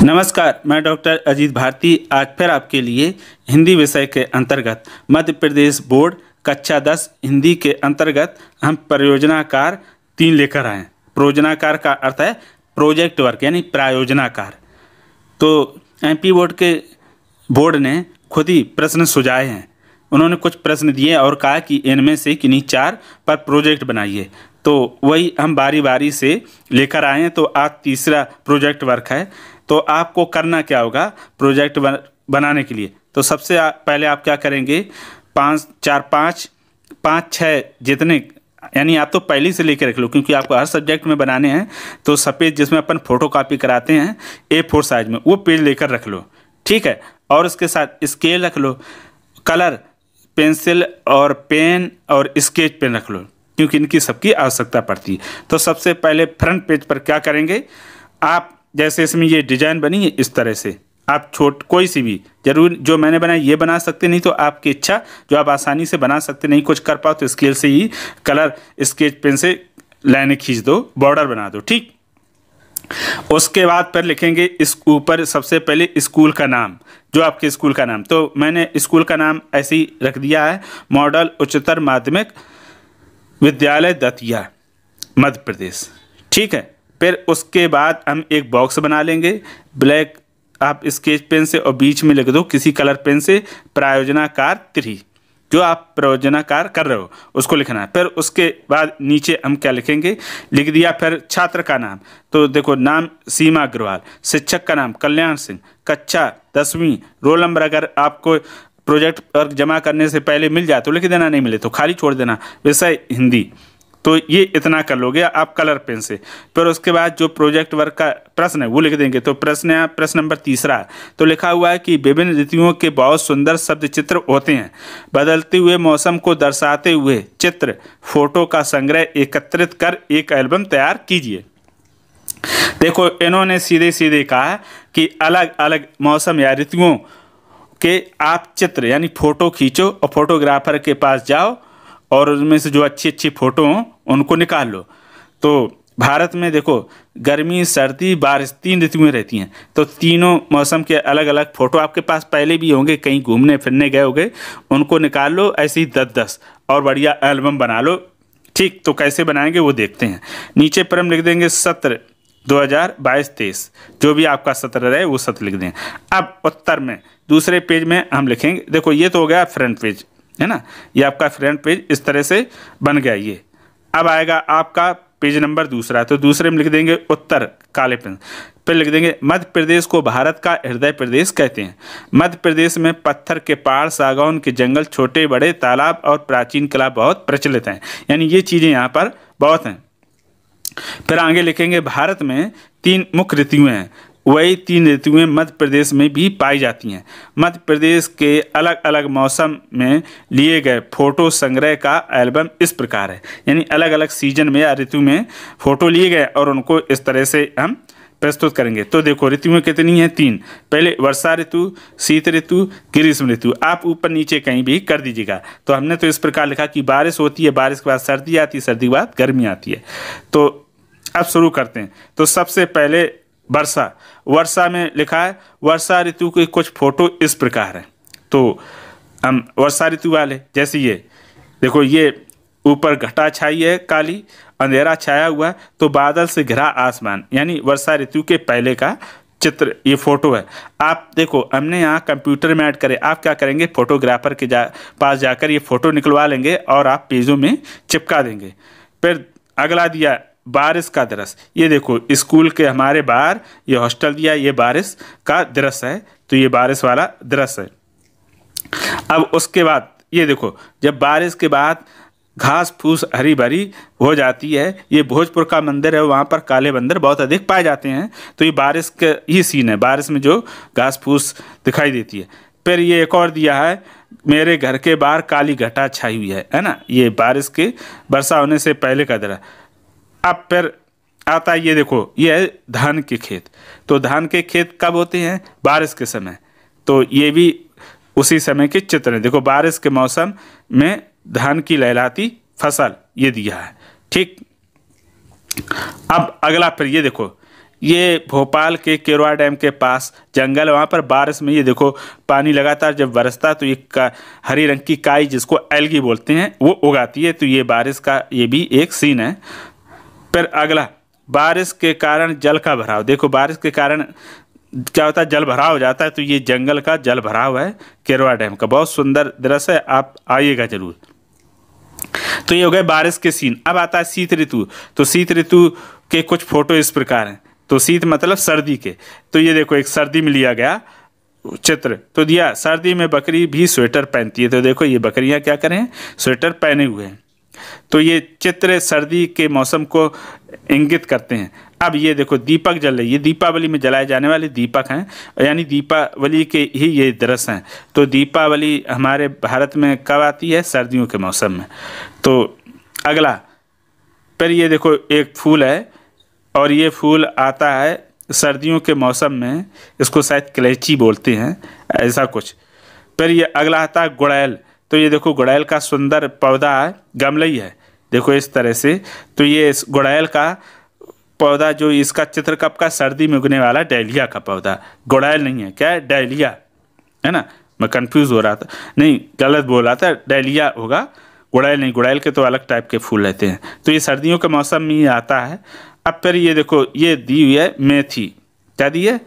नमस्कार, मैं डॉक्टर अजीत भारती आज फिर आपके लिए हिंदी विषय के अंतर्गत मध्य प्रदेश बोर्ड कक्षा 10 हिंदी के अंतर्गत हम परियोजनाकार 3 लेकर आए हैं। परियोजनाकार का अर्थ है प्रोजेक्ट वर्क यानी प्रायोजनाकार। तो एमपी बोर्ड ने खुद ही प्रश्न सुझाए हैं। उन्होंने कुछ प्रश्न दिए और कहा कि इनमें से किन्हीं 4 पर प्रोजेक्ट बनाइए। तो वही हम बारी बारी से लेकर आए हैं। तो आज तीसरा प्रोजेक्ट वर्क है। तो आपको करना क्या होगा प्रोजेक्ट बनाने के लिए? तो सबसे पहले आप क्या करेंगे, 5 जितने यानी आप तो पहले से लेकर रख लो, क्योंकि आपको हर सब्जेक्ट में बनाने हैं। तो सफ़ेद जिसमें अपन फ़ोटो कॉपी कराते हैं A4 साइज में, वो पेज लेकर रख लो, ठीक है। और उसके साथ स्केल रख लो, कलर पेंसिल और पेन और स्केच पेन रख लो, क्योंकि इनकी सबकी आवश्यकता पड़ती है। तो सबसे पहले फ्रंट पेज पर क्या करेंगे, आप जैसे इसमें ये डिज़ाइन बनी है इस तरह से आप कोई सी भी, जरूर जो मैंने बनाई ये बना सकते, नहीं तो आपकी इच्छा जो आप आसानी से बना सकते, नहीं कुछ कर पाओ तो स्केल से ही कलर स्केच पेन से लाइनें खींच दो, बॉर्डर बना दो, ठीक। उसके बाद पर लिखेंगे इस ऊपर सबसे पहले स्कूल का नाम, जो आपके स्कूल का नाम। तो मैंने स्कूल का नाम ऐसे ही रख दिया है, मॉडल उच्चतर माध्यमिक विद्यालय दतिया मध्य प्रदेश, ठीक है। फिर उसके बाद हम एक बॉक्स बना लेंगे ब्लैक, आप स्केच पेन से, और बीच में लिख दो किसी कलर पेन से प्रायोजनाकार 3, जो आप प्रायोजनाकार कर रहे हो उसको लिखना है। फिर उसके बाद नीचे हम क्या लिखेंगे, लिख दिया फिर छात्र का नाम। तो देखो नाम सीमा अग्रवाल, शिक्षक का नाम कल्याण सिंह, कक्षा 10वीं, रोल नंबर अगर आपको प्रोजेक्ट वर्क जमा करने से पहले मिल जाए तो लिख देना, नहीं मिले तो खाली छोड़ देना, विषय हिंदी। तो ये इतना कर लोगे आप कलर पेन से। फिर उसके बाद जो प्रोजेक्ट वर्क का प्रश्न है वो लिख देंगे। तो प्रश्न है प्रश्न नंबर 3 तो लिखा हुआ है कि विभिन्न ऋतुओं के बहुत सुंदर शब्द चित्र होते हैं, बदलते हुए मौसम को दर्शाते हुए चित्र फोटो का संग्रह एकत्रित कर एक एल्बम तैयार कीजिए। देखो इन्होंने सीधे सीधे कहा कि अलग अलग मौसम या ऋतुओं के आप चित्र यानी फोटो खींचो और फोटोग्राफर के पास जाओ और उनमें से जो अच्छी अच्छी फ़ोटो हों उनको निकाल लो। तो भारत में देखो गर्मी सर्दी बारिश 3 ऋतुएं रहती हैं। तो तीनों मौसम के अलग अलग फ़ोटो आपके पास पहले भी होंगे, कहीं घूमने फिरने गए होंगे, उनको निकाल लो ऐसे ही 10-10 और बढ़िया एल्बम बना लो, ठीक। तो कैसे बनाएंगे वो देखते हैं। नीचे पर हम लिख देंगे सत्र 2022-23, जो भी आपका सत्र रहे वो सत्र लिख दें। अब उत्तर में दूसरे पेज में हम लिखेंगे, देखो ये तो हो गया फ्रंट पेज है ना, ये आपका फ्रंट पेज इस तरह से बन गया। ये अब आएगा आपका पेज नंबर 2, तो दूसरे में लिख देंगे उत्तर काले पेन। फिर लिख देंगे मध्य प्रदेश को भारत का हृदय प्रदेश कहते हैं। मध्य प्रदेश में पत्थर के पहाड़, सागौन के जंगल, छोटे बड़े तालाब और प्राचीन कला बहुत प्रचलित हैं, यानी ये चीज़ें यहाँ पर बहुत हैं। फिर आगे लिखेंगे भारत में 3 मुख्य ऋतुएं हैं, वही 3 ऋतुएं मध्य प्रदेश में भी पाई जाती हैं। मध्य प्रदेश के अलग अलग मौसम में लिए गए फोटो संग्रह का एल्बम इस प्रकार है, यानी अलग अलग सीजन में या ऋतु में फ़ोटो लिए गए और उनको इस तरह से हम प्रस्तुत करेंगे। तो देखो ऋतुएं कितनी हैं, 3। पहले वर्षा ऋतु, शीत ऋतु, ग्रीष्म ऋतु। आप ऊपर नीचे कहीं भी कर दीजिएगा। तो हमने तो इस प्रकार लिखा कि बारिश होती है, बारिश के बाद सर्दी आती है, सर्दी के बाद गर्मी आती है। तो अब शुरू करते हैं। तो सबसे पहले वर्षा में लिखा है वर्षा ऋतु के कुछ फोटो इस प्रकार हैं। तो हम वर्षा ऋतु वाले जैसे ये देखो, ये ऊपर घटा छाई है, काली अंधेरा छाया हुआ, तो बादल से घिरा आसमान, यानी वर्षा ऋतु के पहले का चित्र ये फोटो है। आप देखो हमने यहाँ कंप्यूटर में ऐड करे, आप क्या करेंगे फोटोग्राफर के पास जाकर ये फ़ोटो निकलवा लेंगे और आप पेजों में चिपका देंगे। फिर अगला दिया बारिश का दृश्य, ये देखो स्कूल के हमारे बाहर ये हॉस्टल दिया, ये बारिश का दृश्य है, तो ये बारिश वाला दृश्य है। अब उसके बाद ये देखो जब बारिश के बाद घास फूस हरी भरी हो जाती है, ये भोजपुर का मंदिर है, वहाँ पर काले बंदर बहुत अधिक पाए जाते हैं। तो ये बारिश का ही सीन है, बारिश में जो घास फूस दिखाई देती है। फिर ये एक और दिया है मेरे घर के बाहर काली घटा छाई हुई है ना, ये बारिश के वर्षा होने से पहले का दृश्य। अब फिर आता है ये देखो, ये है धान के खेत। तो धान के खेत कब होते हैं, बारिश के समय। तो ये भी उसी समय के चित्र हैं। देखो बारिश के मौसम में धान की लहलहाती फसल ये दिया है, ठीक। अब अगला फिर ये देखो ये भोपाल के केरवा डैम के पास जंगल, वहाँ पर बारिश में ये देखो पानी लगातार जब बरसता तो ये हरी रंग की काई, जिसको एल्गी बोलते हैं, वो उगाती है। तो ये बारिश का ये भी एक सीन है। फिर अगला, बारिश के कारण जल का भराव। देखो बारिश के कारण क्या होता है, जल भराव हो जाता है। तो ये जंगल का जल भराव है केरवा डैम का, बहुत सुंदर दृश्य है, आप आइएगा जरूर। तो ये हो गए बारिश के सीन। अब आता है शीत ऋतु। तो शीत ऋतु के कुछ फोटो इस प्रकार हैं। तो शीत मतलब सर्दी के। तो ये देखो एक सर्दी में लिया गया चित्र। तो दिया सर्दी में बकरी भी स्वेटर पहनती है। तो देखो ये बकरियां क्या करें, स्वेटर पहने हुए हैं। तो ये चित्र सर्दी के मौसम को इंगित करते हैं। अब ये देखो दीपक जल रही है, दीपावली में जलाए जाने वाले दीपक हैं, यानी दीपावली के ही ये दृश्य हैं। तो दीपावली हमारे भारत में कब आती है, सर्दियों के मौसम में। तो अगला, फिर ये देखो एक फूल है और ये फूल आता है सर्दियों के मौसम में, इसको शायद कलेची बोलते हैं, ऐसा कुछ। फिर ये अगला आता है गुड़ैल। तो ये देखो गुड़ैल का सुंदर पौधा है, गमलई है, देखो इस तरह से। तो ये इस गुड़ैल का पौधा, जो इसका चित्र कब का, सर्दी में उगने वाला डैलिया का पौधा, गुड़ैल नहीं है, क्या है, डैलिया है ना, मैं कंफ्यूज हो रहा था, नहीं गलत बोल रहा था, डैलिया होगा, गुड़ैल नहीं। गुड़ैल के तो अलग टाइप के फूल रहते हैं। तो ये सर्दियों के मौसम में ही आता है। अब फिर ये देखो ये दी हुई है मेथी, क्या दी है,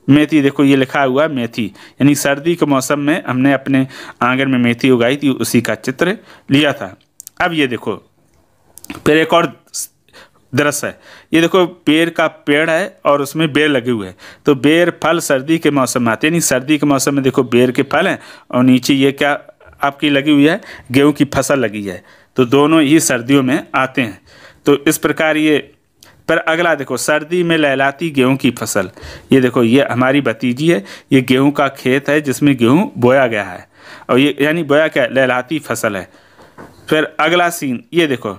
मेथी। देखो ये लिखा हुआ है मेथी, यानी सर्दी के मौसम में हमने अपने आंगन में मेथी उगाई थी, उसी का चित्र लिया था। अब ये देखो फिर एक और दृश्य है। ये देखो बेर का पेड़ है और उसमें बेर लगे हुए हैं। तो बेर फल सर्दी के मौसम में आते हैं, यानी सर्दी के मौसम में देखो बेर के फल हैं और नीचे ये क्या आपकी लगी हुई है, गेहूं की फसल लगी है। तो दोनों ही सर्दियों में आते हैं। तो इस प्रकार ये। पर अगला देखो, सर्दी में लहलाती गेहूं की फसल। ये देखो ये हमारी भतीजी है, ये गेहूं का खेत है जिसमें गेहूं बोया गया है, और ये यानी बोया क्या, लहलाती फसल है। फिर अगला सीन, ये देखो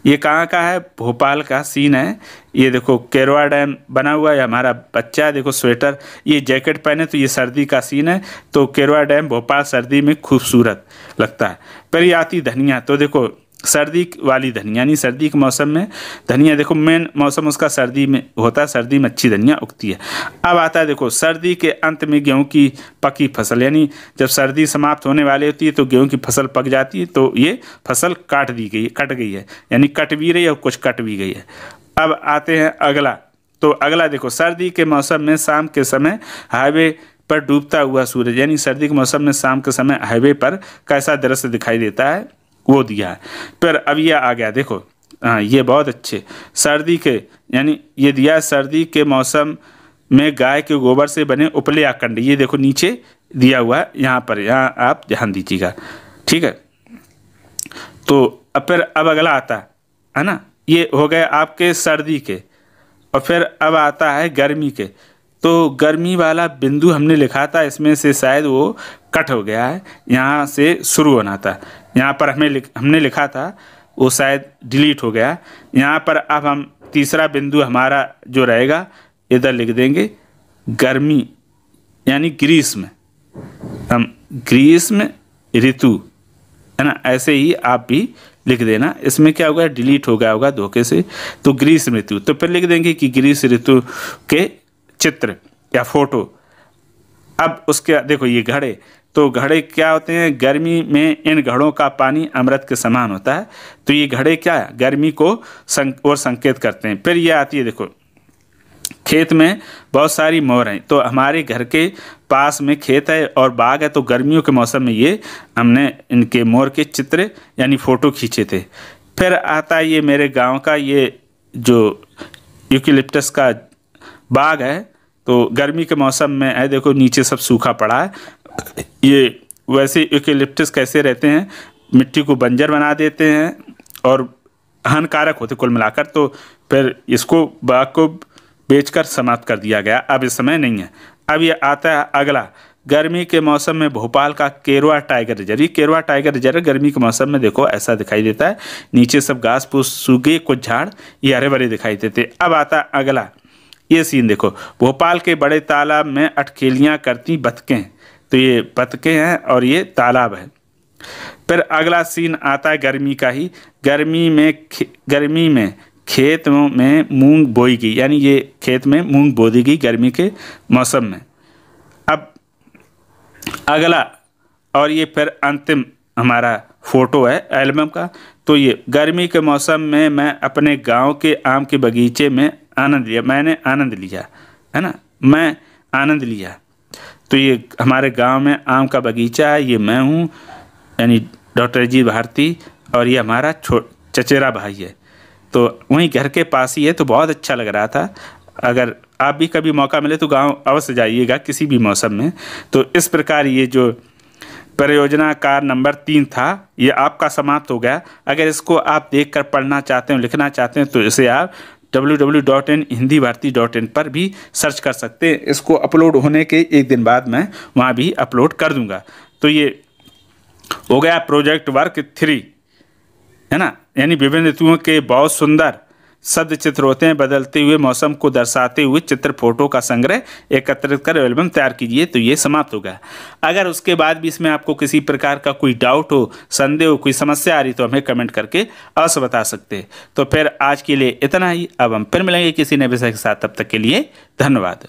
ये कहाँ का है, भोपाल का सीन है। ये देखो केरवा डैम बना हुआ है, हमारा बच्चा देखो स्वेटर, ये जैकेट पहने, तो ये सर्दी का सीन है। तो केरवा डैम भोपाल सर्दी में खूबसूरत लगता है। फिर ये आती धनिया। तो देखो सर्दी वाली धनिया, यानी सर्दी के मौसम में धनिया, देखो मेन मौसम उसका सर्दी में होता है, सर्दी में अच्छी धनिया उगती है। अब आता है देखो सर्दी के अंत में गेहूं की पकी फसल, यानी जब सर्दी समाप्त होने वाली होती है तो गेहूं की फसल पक जाती है। तो ये फसल कट गई है, यानी कट भी रही है और कुछ कट भी गई है। अब आते हैं अगला। तो अगला देखो, सर्दी के मौसम में शाम के समय हाईवे पर डूबता हुआ सूरज, यानी सर्दी के मौसम में शाम के समय हाईवे पर कैसा दृश्य दिखाई देता है, वो दिया है। फिर अब ये आ गया देखो, ये बहुत अच्छे सर्दी के, यानी ये दिया है सर्दी के मौसम में गाय के गोबर से बने उपले आकंड। ये देखो नीचे दिया हुआ है, यहाँ पर, यहाँ आप ध्यान दीजिएगा, ठीक है। तो अब फिर अब अगला आता है ना, ये हो गए आपके सर्दी के। और फिर अब आता है गर्मी के। तो गर्मी वाला बिंदु हमने लिखा था, इसमें से शायद वो कट हो गया है, यहाँ से शुरू होना था, यहाँ पर हमने लिखा था, वो शायद डिलीट हो गया। यहाँ पर अब हम तीसरा बिंदु हमारा जो रहेगा इधर लिख देंगे गर्मी, यानी ग्रीष्म, हम ग्रीष्म ऋतु है ना, ऐसे ही आप भी लिख देना। इसमें क्या होगा, डिलीट हो गया होगा धोखे से। तो ग्रीष्म ऋतु, तो फिर लिख देंगे कि ग्रीष्म ऋतु के चित्र या फोटो। अब उसके देखो ये घड़े। तो घड़े क्या होते हैं, गर्मी में इन घड़ों का पानी अमृत के समान होता है। तो ये घड़े क्या है, गर्मी को और संकेत करते हैं। फिर ये आती है देखो, खेत में बहुत सारी मोर हैं। तो हमारे घर के पास में खेत है और बाग है, तो गर्मियों के मौसम में ये हमने इनके मोर के चित्र यानी फ़ोटो खींचे थे। फिर आता है ये मेरे गांव का ये जो यूकेलिप्टस का बाग है, तो गर्मी के मौसम में है, देखो नीचे सब सूखा पड़ा है। ये वैसे यूकेलिप्टस कैसे रहते हैं, मिट्टी को बंजर बना देते हैं और हानिकारक होते कुल मिलाकर। तो फिर इसको बाग को बेचकर समाप्त कर दिया गया, अब इस समय नहीं है। अब ये आता है अगला, गर्मी के मौसम में भोपाल का केरवा टाइगर रिजर्व। ये केरवा टाइगर रिजर्व गर्मी के मौसम में देखो ऐसा दिखाई देता है, नीचे सब घास फूस सूखे, कुछ झाड़ ये हरे भरे दिखाई देते। अब आता है अगला, ये सीन देखो, भोपाल के बड़े तालाब में अटखेलियाँ करती बतखें। तो ये बतखें हैं और ये तालाब है। फिर अगला सीन आता है गर्मी का ही, गर्मी में खेत में मूंग बोई गई, यानी ये खेत में मूंग बो दी गई गर्मी के मौसम में। अब अगला और ये फिर अंतिम हमारा फोटो है एल्बम का। तो ये गर्मी के मौसम में मैं अपने गांव के आम के बगीचे में आनंद लिया, मैंने आनंद लिया, है ना, मैं आनंद लिया। तो ये हमारे गांव में आम का बगीचा है, ये मैं हूँ यानी डॉक्टर जी भारती, और ये हमारा चचेरा भाई है। तो वहीं घर के पास ही है, तो बहुत अच्छा लग रहा था। अगर आप भी कभी मौका मिले तो गांव अवश्य जाइएगा किसी भी मौसम में। तो इस प्रकार ये जो परियोजना कार्य नंबर 3 था ये आपका समाप्त हो गया। अगर इसको आप देखकर पढ़ना चाहते हो, लिखना चाहते हैं, तो इसे आप www.hindivarti.in पर भी सर्च कर सकते हैं। इसको अपलोड होने के एक दिन बाद मैं वहाँ भी अपलोड कर दूँगा। तो ये हो गया प्रोजेक्ट वर्क 3, है ना, यानी विभिन्न ऋतुओं के बहुत सुंदर शब्द चित्र होते हैं, बदलते हुए मौसम को दर्शाते हुए चित्र फोटो का संग्रह एकत्रित कर एल्बम तैयार कीजिए। तो ये समाप्त होगा। अगर उसके बाद भी इसमें आपको किसी प्रकार का कोई डाउट हो, संदेह हो, कोई समस्या आ रही तो हमें कमेंट करके अवश्य बता सकते हैं। तो फिर आज के लिए इतना ही। अब हम फिर मिलेंगे किसी नए विषय के साथ, तब तक के लिए धन्यवाद।